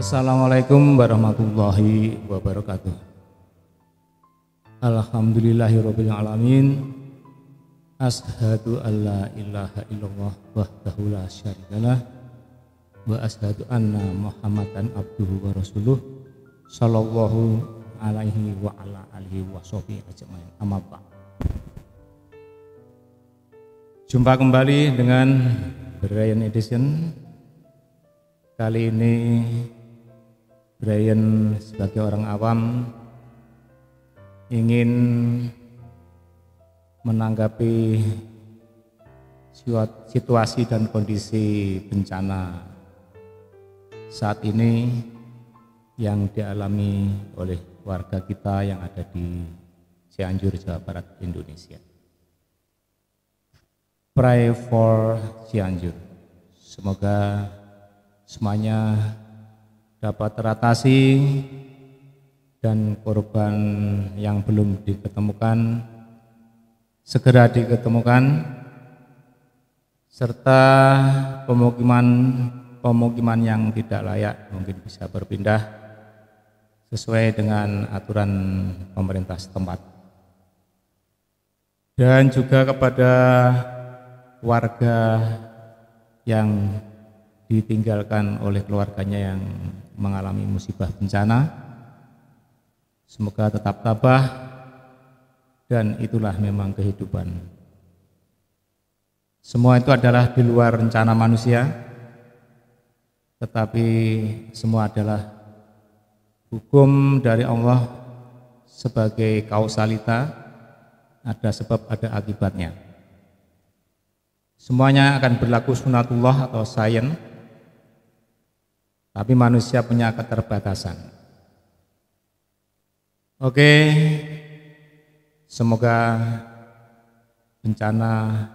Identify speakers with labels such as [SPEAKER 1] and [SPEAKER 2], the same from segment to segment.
[SPEAKER 1] Assalamualaikum warahmatullahi wabarakatuh. Alhamdulillahirabbil alamin. Asyhadu alla ilaha illallah wahdahu la syarikalah wa asyhadu anna Muhammadan abduhu wa rasuluh sallallahu alaihi wa ala alihi washabihi ajmain. Amma ba'd. Jumpa kembali dengan Brian Edition. Kali ini Brian sebagai orang awam ingin menanggapi situasi dan kondisi bencana saat ini yang dialami oleh warga kita yang ada di Cianjur, Jawa Barat, Indonesia. Pray for Cianjur. Semoga semuanya dapat teratasi dan korban yang belum diketemukan segera diketemukan, serta pemukiman yang tidak layak mungkin bisa berpindah sesuai dengan aturan pemerintah setempat. Dan juga kepada warga yang ditinggalkan oleh keluarganya yang mengalami musibah bencana, semoga tetap tabah, dan itulah memang kehidupan. Semua itu adalah di luar rencana manusia, tetapi semua adalah hukum dari Allah sebagai kausalita, ada sebab ada akibatnya. Semuanya akan berlaku sunatullah atau sains, tapi manusia punya keterbatasan. Oke, semoga bencana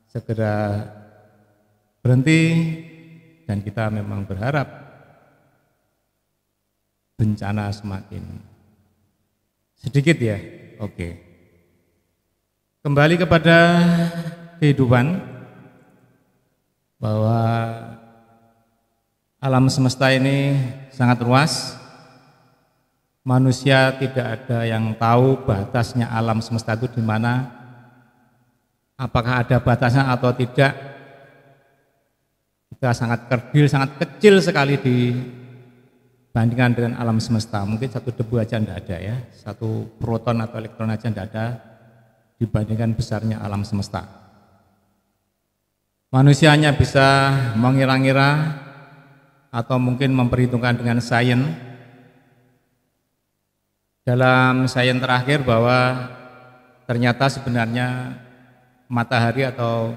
[SPEAKER 1] segera berhenti, dan kita memang berharap bencana semakin sedikit ya. Oke, kembali kepada kehidupan, bahwa alam semesta ini sangat luas. Manusia tidak ada yang tahu batasnya alam semesta itu di mana, apakah ada batasnya atau tidak. Kita sangat kerdil, sangat kecil sekali dibandingkan dengan alam semesta. Mungkin satu debu aja tidak ada ya, satu proton atau elektron aja tidak ada dibandingkan besarnya alam semesta. Manusia hanya bisa mengira-ngira atau mungkin memperhitungkan dengan sains. Dalam sains terakhir bahwa ternyata sebenarnya matahari atau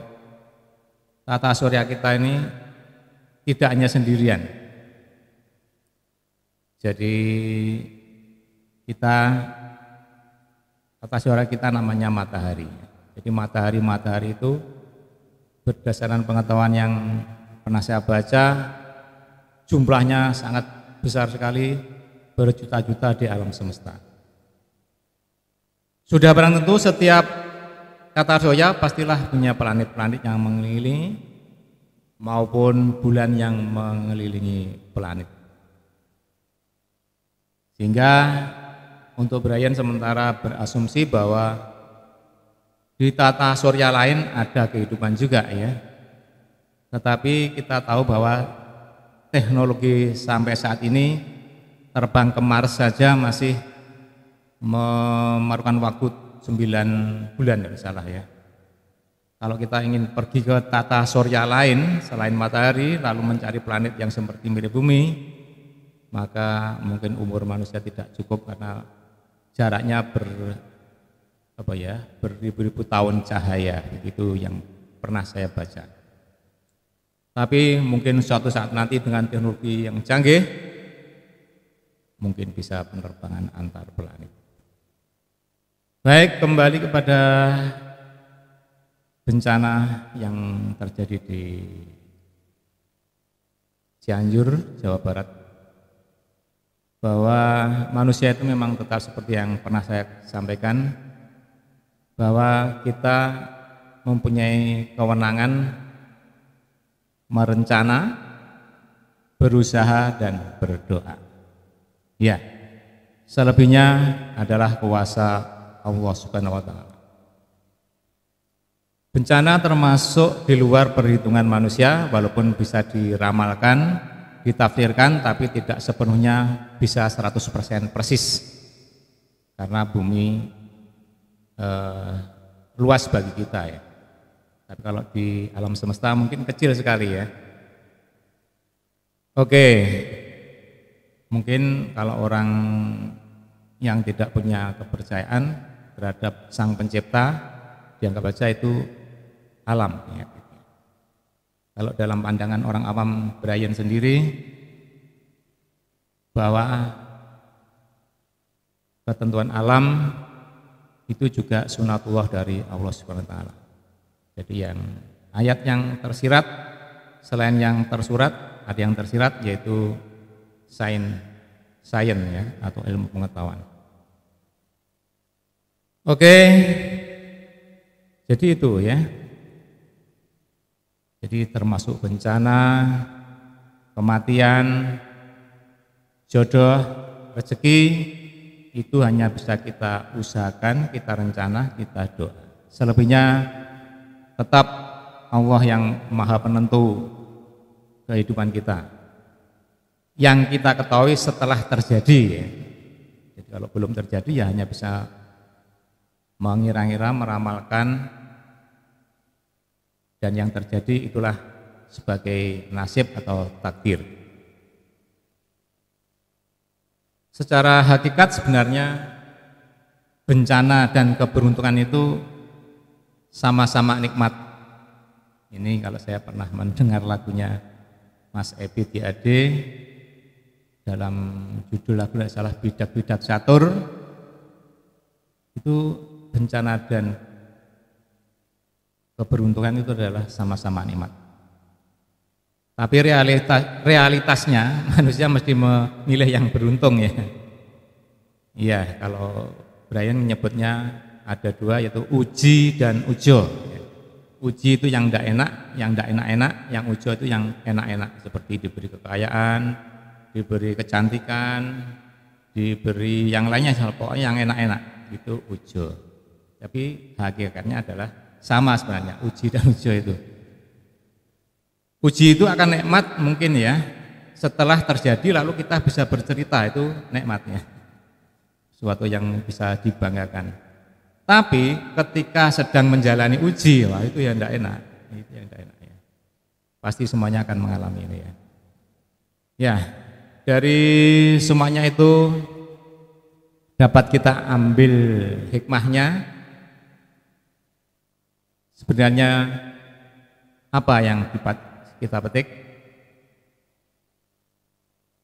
[SPEAKER 1] tata surya kita ini tidak hanya sendirian. Jadi tata surya kita namanya matahari. Jadi matahari itu berdasarkan pengetahuan yang pernah saya baca, jumlahnya sangat besar sekali, berjuta-juta di alam semesta. Sudah barang tentu setiap tata surya pastilah punya planet-planet yang mengelilingi maupun bulan yang mengelilingi planet. Sehingga untuk Brian sementara berasumsi bahwa di tata surya lain ada kehidupan juga ya. Tetapi kita tahu bahwa teknologi sampai saat ini terbang ke Mars saja masih memerlukan waktu 9 bulan tidak salah ya. Kalau kita ingin pergi ke tata surya lain selain matahari lalu mencari planet yang seperti mirip bumi, maka mungkin umur manusia tidak cukup karena jaraknya beribu-ribu tahun cahaya, begitu yang pernah saya baca. Tapi mungkin suatu saat nanti dengan teknologi yang canggih mungkin bisa penerbangan antar planet. Baik, kembali kepada bencana yang terjadi di Cianjur, Jawa Barat, bahwa manusia itu memang tetap seperti yang pernah saya sampaikan, bahwa kita mempunyai kewenangan merencana, berusaha dan berdoa. Ya, selebihnya adalah kuasa Allah Subhanahu wa taala. Bencana termasuk di luar perhitungan manusia, walaupun bisa diramalkan, ditafsirkan, tapi tidak sepenuhnya bisa 100% persis. Karena bumi luas bagi kita ya. Tapi kalau di alam semesta mungkin kecil sekali ya. Oke, mungkin kalau orang yang tidak punya kepercayaan terhadap Sang Pencipta, dianggap saja itu alam ya. Kalau dalam pandangan orang awam Brian sendiri, bahwa ketentuan alam itu juga sunatullah dari Allah Subhanahu wa taala. Jadi yang ayat yang tersirat selain yang tersurat, ada yang tersirat yaitu sains ya, atau ilmu pengetahuan. Oke. Jadi itu ya. Jadi termasuk bencana, kematian, jodoh, rezeki, itu hanya bisa kita usahakan, kita rencana, kita doa. Selebihnya tetap Allah yang maha penentu kehidupan kita. Yang kita ketahui setelah terjadi ya. Jadi kalau belum terjadi ya hanya bisa mengira-ngira, meramalkan, dan yang terjadi itulah sebagai nasib atau takdir. Secara hakikat sebenarnya bencana dan keberuntungan itu sama-sama nikmat. Ini kalau saya pernah mendengar lagunya Mas Ebi GAD dalam judul lagu tidak salah Bidak-bidak Catur, itu bencana dan keberuntungan itu adalah sama-sama nikmat. Tapi realitasnya manusia mesti memilih yang beruntung ya. Iya, kalau Brian menyebutnya ada dua, yaitu uji dan ujo. Uji itu yang tidak enak, yang tidak enak-enak, yang ujo itu yang enak-enak, seperti diberi kekayaan, diberi kecantikan, diberi yang lainnya, pokoknya yang enak-enak, itu ujo. Tapi hakikatnya adalah sama sebenarnya, uji dan ujo itu. Uji itu akan nikmat mungkin ya, setelah terjadi lalu kita bisa bercerita, itu nikmatnya, suatu yang bisa dibanggakan. Tapi ketika sedang menjalani uji, wah itu ya tidak enak, itu yang tidak enak ya. Pasti semuanya akan mengalami ini ya. Ya, dari semuanya itu dapat kita ambil hikmahnya. Sebenarnya apa yang kita petik?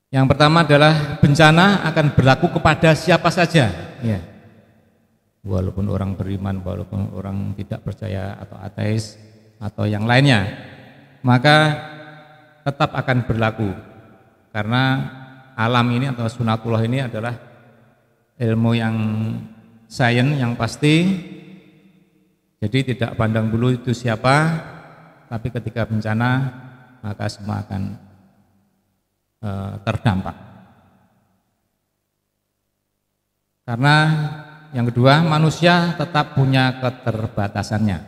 [SPEAKER 1] Yang pertama adalah bencana akan berlaku kepada siapa saja ya. Walaupun orang beriman, walaupun orang tidak percaya atau ateis atau yang lainnya, maka tetap akan berlaku. Karena alam ini atau sunatullah ini adalah ilmu yang sains yang pasti. Jadi tidak pandang bulu itu siapa, tapi ketika bencana maka semua akan terdampak. Karena yang kedua, manusia tetap punya keterbatasannya.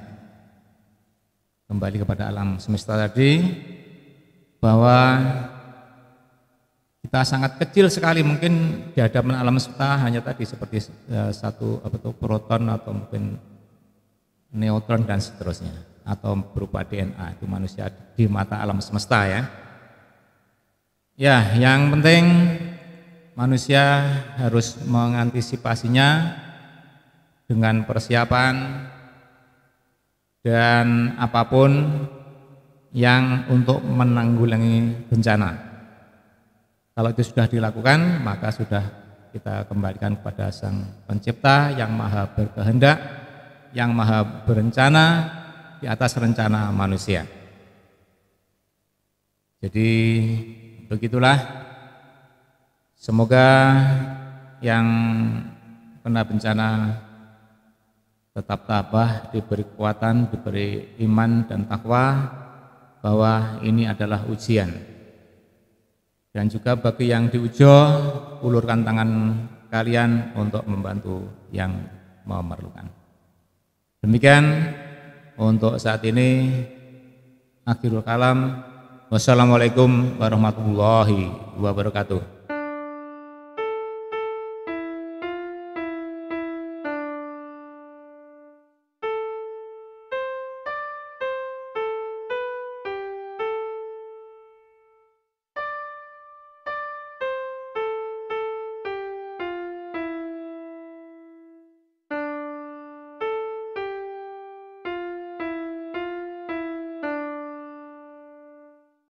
[SPEAKER 1] Kembali kepada alam semesta tadi, bahwa kita sangat kecil sekali mungkin di hadapan alam semesta, hanya tadi seperti satu proton atau mungkin neutron dan seterusnya, atau berupa DNA, itu manusia di mata alam semesta ya. Ya, yang penting manusia harus mengantisipasinya dengan persiapan dan apapun yang untuk menanggulangi bencana. Kalau itu sudah dilakukan, maka sudah kita kembalikan kepada Sang Pencipta yang maha berkehendak, yang maha berencana di atas rencana manusia. Jadi begitulah, semoga yang kena bencana tetap tabah, diberi kekuatan, diberi iman dan takwa, bahwa ini adalah ujian.
[SPEAKER 2] Dan juga bagi yang di Ujo, ulurkan tangan kalian untuk membantu yang memerlukan. Demikian untuk saat ini. Akhirul kalam. Wassalamualaikum warahmatullahi wabarakatuh.